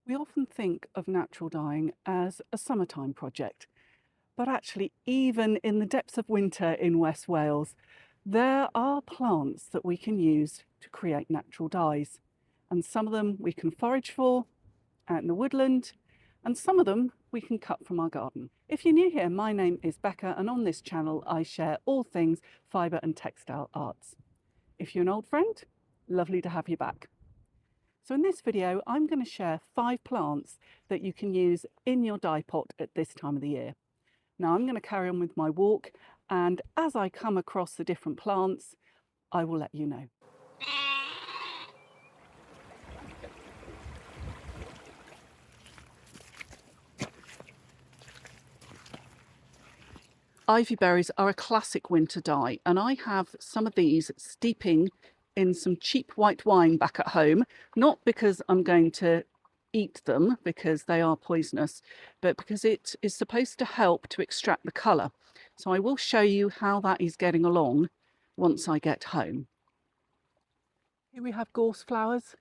We often think of natural dyeing as a summertime project, but actually even in the depths of winter in West Wales, there are plants that we can use to create natural dyes. And some of them we can forage for out in the woodland, and some of them we can cut from our garden. If you're new here, my name is Becca, and on this channel I share all things fibre and textile arts. If you're an old friend, lovely to have you back. So in this video, I'm going to share 5 plants that you can use in your dye pot at this time of the year. Now I'm going to carry on with my walk, and as I come across the different plants, I will let you know. Ivy berries are a classic winter dye, and I have some of these steeping in some cheap white wine back at home, not because I'm going to eat them because they are poisonous, but because it is supposed to help to extract the colour. So I will show you how that is getting along once I get home. Here we have gorse flowers,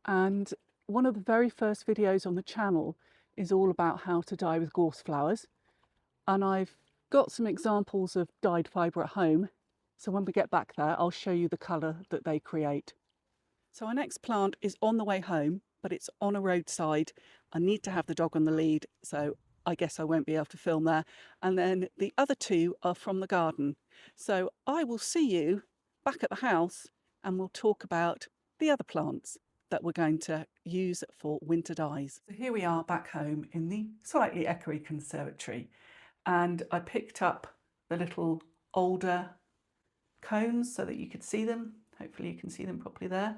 and one of the very first videos on the channel is all about how to dye with gorse flowers, and I've got some examples of dyed fibre at home, so when we get back there I'll show you the colour that they create. So our next plant is on the way home, but it's on a roadside. I need to have the dog on the lead, so I guess I won't be able to film there. And then the other 2 are from the garden. So I will see you back at the house and we'll talk about the other plants that we're going to use for winter dyes. So here we are back home in the slightly echoey conservatory, and I picked up the little older cones so that you could see them. Hopefully you can see them properly there.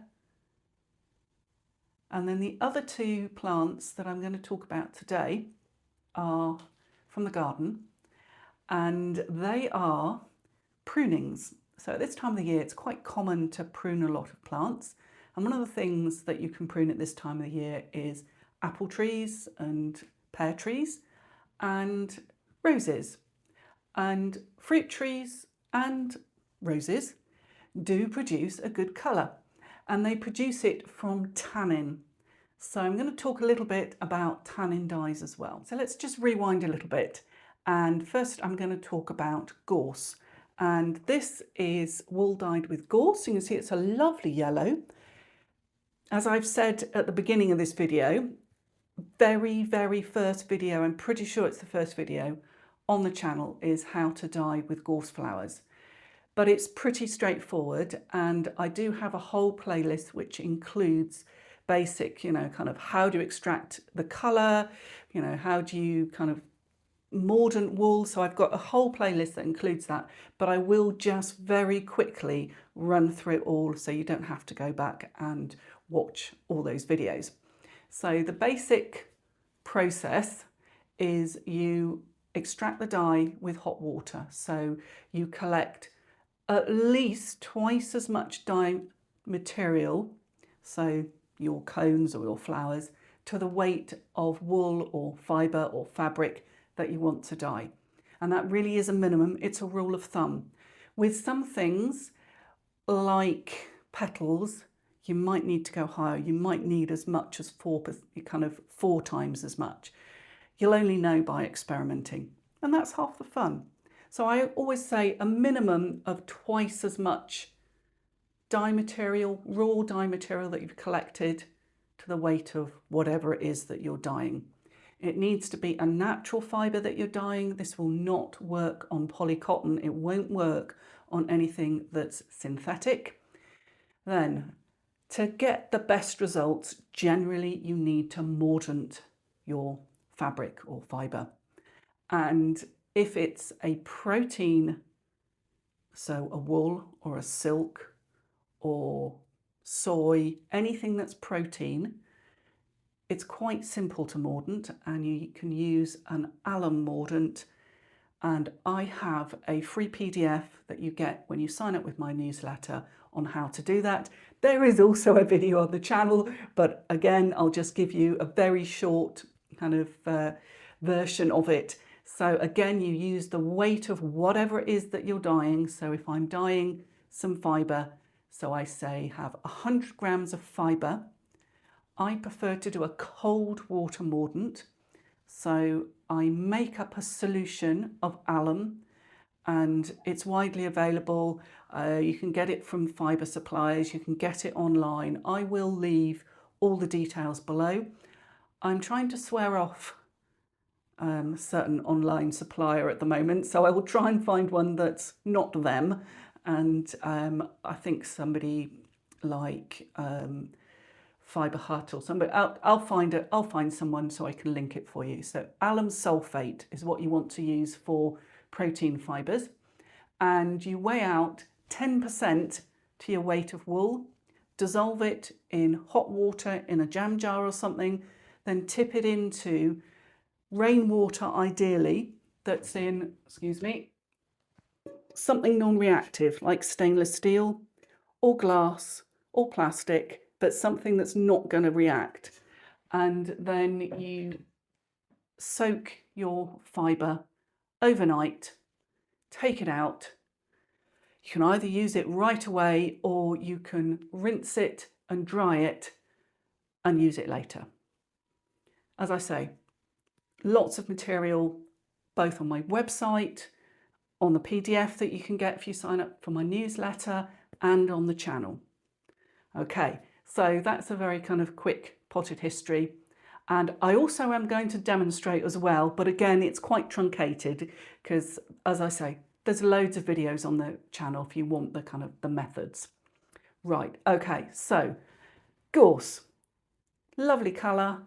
And then the other 2 plants that I'm going to talk about today are from the garden, and they are prunings. So at this time of the year it's quite common to prune a lot of plants, and one of the things that you can prune at this time of the year is apple trees and pear trees and roses. And fruit trees and roses do produce a good colour, and they produce it from tannin. So I'm going to talk a little bit about tannin dyes as well. So let's just rewind a little bit, and first I'm going to talk about gorse, and this is wool dyed with gorse. You can see it's a lovely yellow. As I've said at the beginning of this video, very first video, I'm pretty sure it's the first video on the channel, is how to dye with gorse flowers. But it's pretty straightforward, and I do have a whole playlist which includes basic, kind of how to extract the colour, how do you kind of mordant wool. So I've got a whole playlist that includes that, but I will just very quickly run through it all so you don't have to go back and watch all those videos. So the basic process is you extract the dye with hot water. So you collect at least twice as much dye material, so your cones or your flowers, to the weight of wool or fibre or fabric that you want to dye. And that really is a minimum. It's a rule of thumb. With some things like petals, you might need to go higher. You might need as much as 4 times as much. You'll only know by experimenting, and that's half the fun. So I always say a minimum of twice as much dye material, raw dye material that you've collected, to the weight of whatever it is that you're dyeing. It needs to be a natural fibre that you're dyeing. This will not work on polycotton. It won't work on anything that's synthetic. Then, to get the best results, generally you need to mordant your fabric or fibre. And if it's a protein, so a wool or a silk or soy, anything that's protein, it's quite simple to mordant, and you can use an alum mordant. And I have a free PDF that you get when you sign up with my newsletter on how to do that. There is also a video on the channel, but again, I'll just give you a very short kind of version of it. So again, you use the weight of whatever it is that you're dyeing. So if I'm dyeing some fibre, so I say have 100 grams of fibre, I prefer to do a cold water mordant. So I make up a solution of alum, and it's widely available. You can get it from fibre suppliers, you can get it online. I will leave all the details below. I'm trying to swear off a certain online supplier at the moment, so I will try and find one that's not them. And I think somebody like Fibre Hut or somebody, I'll find someone so I can link it for you. So alum sulfate is what you want to use for protein fibres, and you weigh out 10% to your weight of wool, dissolve it in hot water in a jam jar or something, then tip it into rainwater ideally that's in, excuse me, something non-reactive like stainless steel or glass or plastic, but something that's not going to react. And then you soak your fibre overnight, take it out. You can either use it right away or you can rinse it and dry it and use it later. As I say, lots of material both on my website, on the PDF that you can get if you sign up for my newsletter, and on the channel. Okay, so that's a very kind of quick potted history. And I also am going to demonstrate as well, but again, it's quite truncated because, as I say, there's loads of videos on the channel if you want the kind of the methods. Right, okay, so gorse, lovely colour,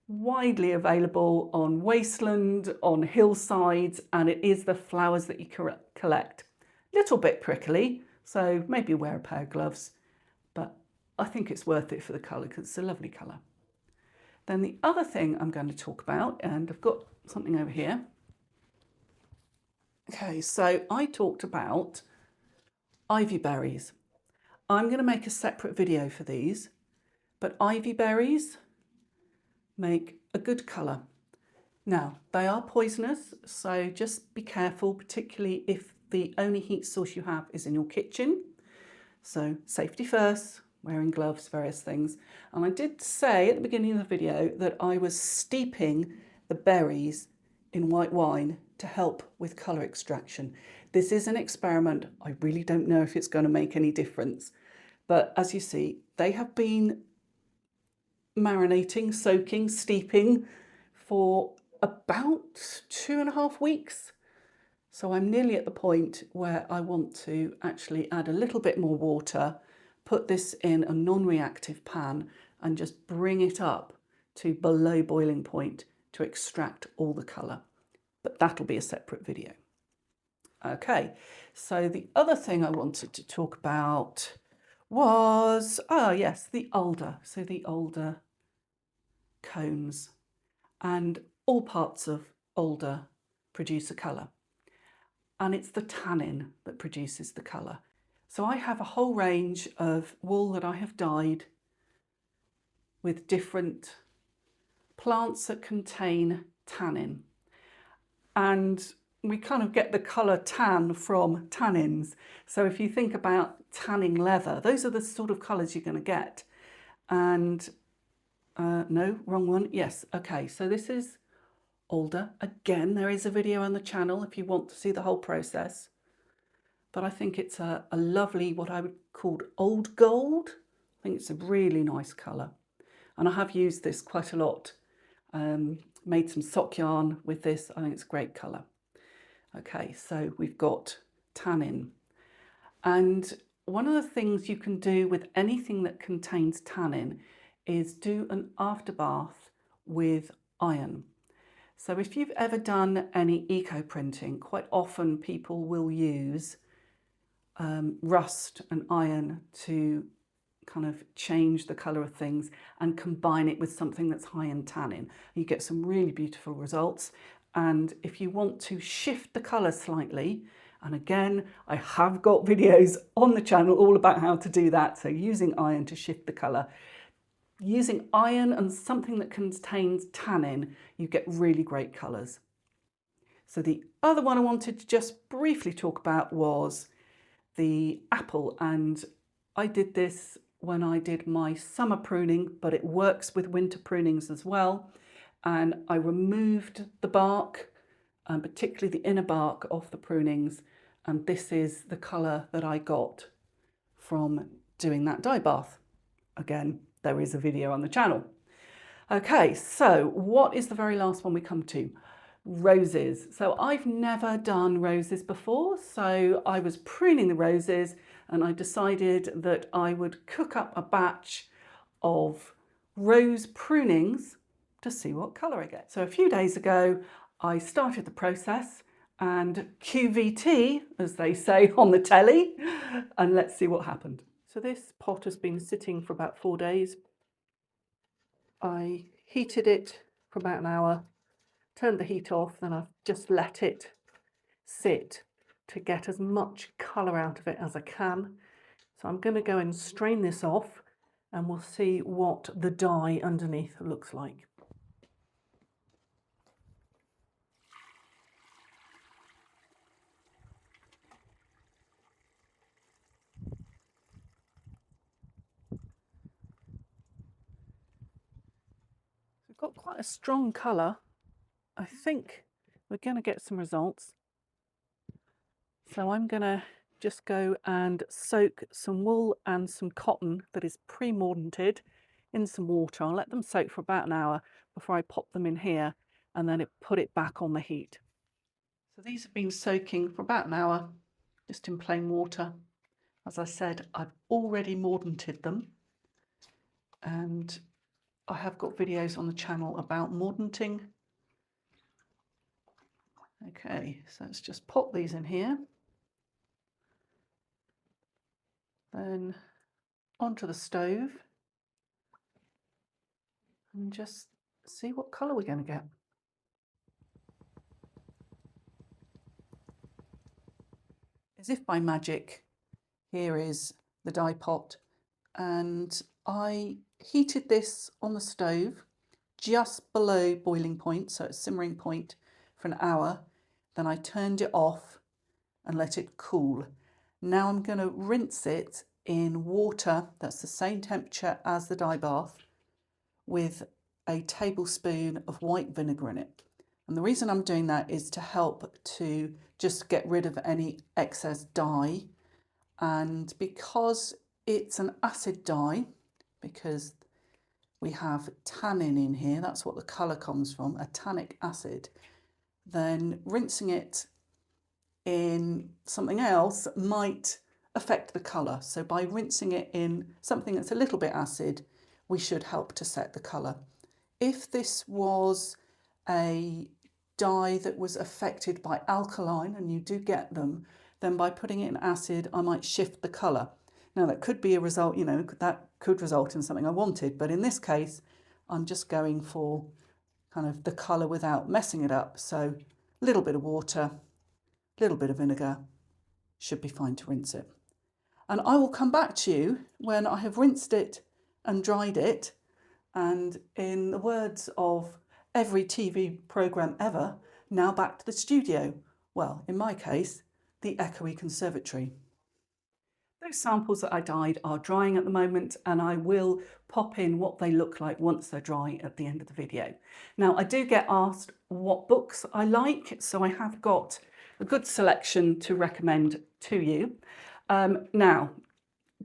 widely available on wasteland, on hillsides, and it is the flowers that you collect. Little bit prickly, so maybe wear a pair of gloves, but I think it's worth it for the colour because it's a lovely colour. Then the other thing I'm going to talk about, and I've got something over here. Okay, so I talked about ivy berries. I'm going to make a separate video for these, but ivy berries make a good colour. Now, they are poisonous, so just be careful, particularly if the only heat source you have is in your kitchen. So safety first, wearing gloves, various things. And I did say at the beginning of the video that I was steeping the berries in white wine to help with colour extraction. This is an experiment. I really don't know if it's going to make any difference. But as you see, they have been marinating, soaking, steeping for about 2.5 weeks. So I'm nearly at the point where I want to actually add a little bit more water, put this in a non-reactive pan and just bring it up to below boiling point to extract all the colour. But that'll be a separate video. Okay, so the other thing I wanted to talk about was, yes, the alder. So the alder cones, and all parts of alder produce a colour. And it's the tannin that produces the colour. So I have a whole range of wool that I have dyed with different plants that contain tannin. And we kind of get the colour tan from tannins. So if you think about tanning leather, those are the sort of colours you're going to get. And no, wrong one. Yes, okay, so this is alder. Again, there is a video on the channel if you want to see the whole process. But I think it's a lovely, what I would call old gold. I think it's a really nice colour. And I have used this quite a lot. Made some sock yarn with this. I think it's a great colour. Okay, so we've got tannin. And one of the things you can do with anything that contains tannin is do an afterbath with iron. So if you've ever done any eco printing, quite often people will use rust and iron to kind of change the colour of things and combine it with something that's high in tannin. You get some really beautiful results. And if you want to shift the colour slightly, and again, I have got videos on the channel all about how to do that. So using iron to shift the colour. Using iron and something that contains tannin, you get really great colours. So the other one I wanted to just briefly talk about was the apple, and I did this when I did my summer pruning, but it works with winter prunings as well. And I removed the bark, and particularly the inner bark off the prunings, and this is the colour that I got from doing that dye bath. Again, there is a video on the channel. Okay, so what is the very last one we come to? Roses. So I've never done roses before, so I was pruning the roses and I decided that I would cook up a batch of rose prunings to see what colour I get. So a few days ago I started the process, and QVT, as they say on the telly, and let's see what happened. So this pot has been sitting for about 4 days. I heated it for about an hour, turned the heat off, then I've just let it sit to get as much colour out of it as I can. So I'm going to go and strain this off and we'll see what the dye underneath looks like. We've got quite a strong colour. I think we're going to get some results. So I'm going to just go and soak some wool and some cotton that is pre-mordanted in some water. I'll let them soak for about an hour before I pop them in here and then put it back on the heat. So these have been soaking for about an hour, just in plain water. As I said, I've already mordanted them, and I have got videos on the channel about mordanting. Okay, so let's just pop these in here. Then onto the stove and just see what colour we're going to get. As if by magic, here is the dye pot, and I heated this on the stove just below boiling point, so it's simmering point, for an hour. Then I turned it off and let it cool. Now I'm going to rinse it in water that's the same temperature as the dye bath with a tablespoon of white vinegar in it. And the reason I'm doing that is to help to just get rid of any excess dye. And because it's an acid dye, because we have tannin in here, that's what the colour comes from, a tannic acid, then rinsing it in something else might affect the colour. So by rinsing it in something that's a little bit acid, we should help to set the colour. If this was a dye that was affected by alkaline, and you do get them, then by putting it in acid, I might shift the colour. Now that could be a result, that could result in something I wanted, but in this case, I'm just going for kind of the colour without messing it up. So a little bit of water, a little bit of vinegar, should be fine to rinse it. And I will come back to you when I have rinsed it and dried it. And in the words of every TV programme ever, now back to the studio. Well, in my case, the echoey conservatory. Those samples that I dyed are drying at the moment, and I will pop in what they look like once they're dry at the end of the video. Now, I do get asked what books I like, so I have got a good selection to recommend to you. Now,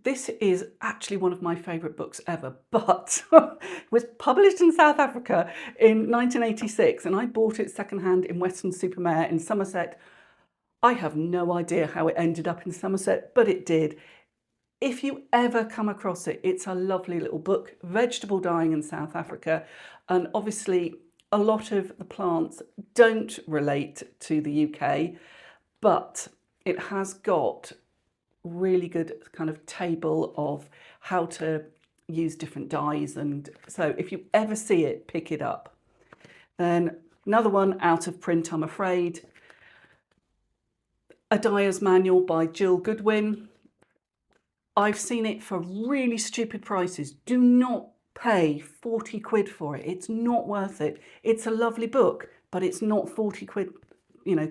this is actually one of my favourite books ever, but it was published in South Africa in 1986, and I bought it secondhand in Weston-super-Mare in Somerset. I have no idea how it ended up in Somerset, but it did. If you ever come across it, it's a lovely little book, vegetable dyeing in South Africa, and obviously a lot of the plants don't relate to the UK, but it has got really good kind of table of how to use different dyes, and so if you ever see it, pick it up. Then another one out of print, I'm afraid, A Dyer's Manual by Goodwin. I've seen it for really stupid prices. Do not pay 40 quid for it. It's not worth it. It's a lovely book, but it's not 40 quid,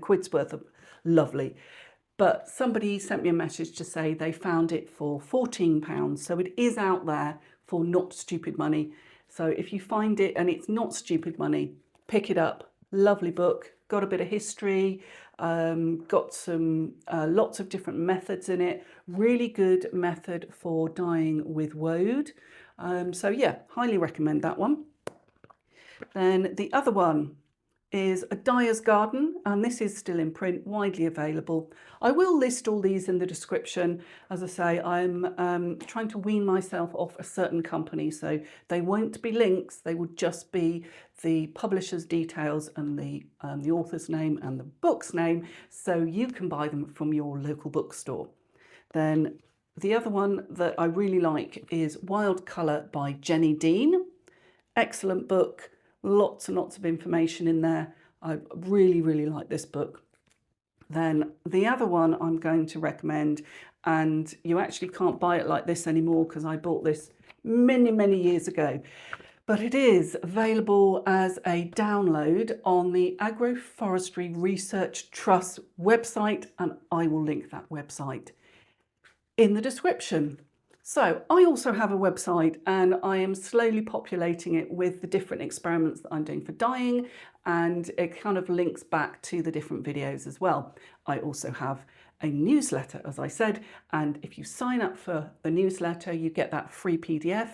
quid's worth of lovely. but somebody sent me a message to say they found it for £14. So it is out there for not stupid money. So if you find it and it's not stupid money, pick it up. Lovely book, got a bit of history, got some lots of different methods in it. Really good method for dyeing with woad. So yeah, highly recommend that one. Then the other one is A Dyer's Garden, and this is still in print, widely available. I will list all these in the description. As I say, I'm trying to wean myself off a certain company, so they won't be links, they will just be the publisher's details and the author's name and the book's name, so you can buy them from your local bookstore. Then the other one that I really like is Wild Colour by Jenny Dean. Excellent book. Lots and lots of information in there. I really, really like this book. Then the other one I'm going to recommend, and you actually can't buy it like this anymore because I bought this many, many years ago, but it is available as a download on the Agroforestry Research Trust website, and I will link that website in the description. So I also have a website, and I am slowly populating it with the different experiments that I'm doing for dyeing, and it kind of links back to the different videos as well. I also have a newsletter, as I said, and if you sign up for the newsletter, you get that free PDF.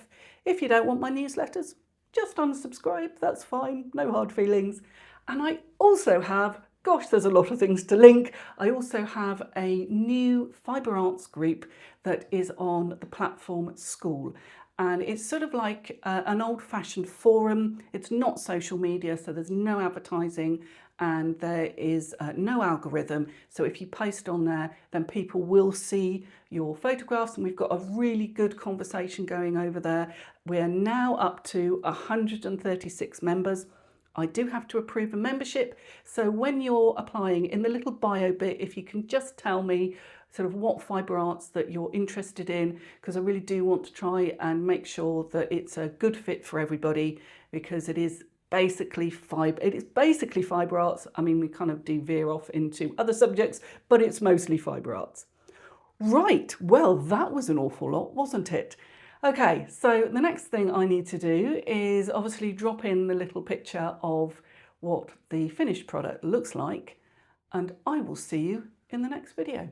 If you don't want my newsletters, just unsubscribe, that's fine, no hard feelings. And I also have, gosh, there's a lot of things to link. I also have a new fibre arts group that is on the platform School. And it's sort of like an old-fashioned forum. It's not social media, so there's no advertising and there is no algorithm. So if you post on there, then people will see your photographs, and we've got a really good conversation going over there. We're now up to 136 members. I do have to approve a membership, so when you're applying, in the little bio bit, if you can just tell me sort of what fibre arts that you're interested in, because I really do want to try and make sure that it's a good fit for everybody, because it is basically fibre arts. I mean, we kind of do veer off into other subjects, but it's mostly fibre arts. Right, well, that was an awful lot, wasn't it? Okay, so the next thing I need to do is obviously drop in the little picture of what the finished product looks like, and I will see you in the next video.